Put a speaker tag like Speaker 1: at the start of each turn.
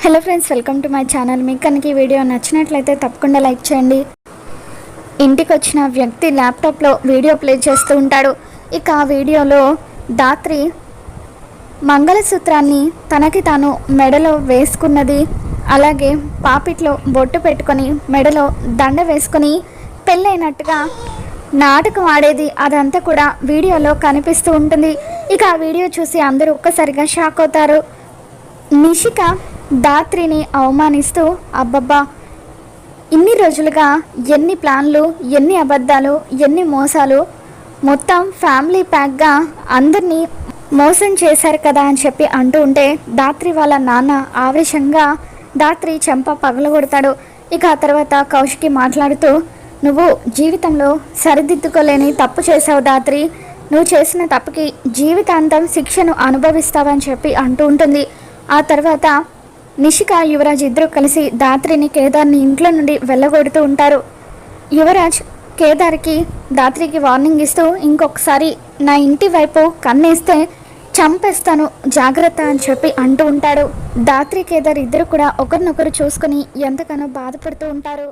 Speaker 1: Hello friends, welcome to my channel. మీకు కనుక ఈ వీడియో నచ్చినట్లయితే తప్పకుండా లైక్ చేయండి. ఇంటికి వచ్చిన వ్యక్తి ల్యాప్టాప్లో వీడియో ప్లే చేస్తూ ఉంటాడు. ఇక ఆ వీడియోలో దాత్రి మంగళసూత్రాన్ని తనకి తాను మెడలో వేసుకున్నది, అలాగే పాపిట్లో బొట్టు పెట్టుకొని మెడలో దండ వేసుకొని పెళ్ళైనట్టుగా నాటకం ఆడేది అదంతా కూడా వీడియోలో కనిపిస్తూ ఉంటుంది. ఇక ఆ వీడియో చూసి అందరూ ఒక్కసారిగా షాక్ అవుతారు. నిషిక దాత్రిని అవమానిస్తూ, అబ్బబ్బా, ఇన్ని రోజులుగా ఎన్ని ప్లాన్లు, ఎన్ని అబద్ధాలు, ఎన్ని మోసాలు, మొత్తం ఫ్యామిలీ ప్యాక్గా అందరినీ మోసం చేశారు కదా అని చెప్పి అంటూ ఉంటే దాత్రి వాళ్ళ నాన్న ఆవేశంగా దాత్రి చెంప పగలగొడతాడు. ఇక ఆ తర్వాత కౌశికి మాట్లాడుతూ, నువ్వు జీవితంలో సరిదిద్దుకోలేని తప్పు చేసావు దాత్రి, నువ్వు చేసిన తప్పుకి జీవితాంతం శిక్షను అనుభవిస్తావని చెప్పి అంటూ ఉంటుంది. ఆ తర్వాత నిషిక, యువరాజ్ ఇద్దరు కలిసి దాత్రిని, కేదార్ని ఇంట్లో నుండి వెళ్ళగొడుతూ ఉంటారు. యువరాజ్ కేదార్కి, దాత్రికి వార్నింగ్ ఇస్తూ, ఇంకొకసారి నా ఇంటి వైపు కన్నేస్తే చంపేస్తాను, జాగ్రత్త అని చెప్పి అంటూ ఉంటాడు. దాత్రి, కేదార్ ఇద్దరు కూడా ఒకరినొకరు చూసుకొని ఎంతగానో బాధపడుతూ ఉంటారు.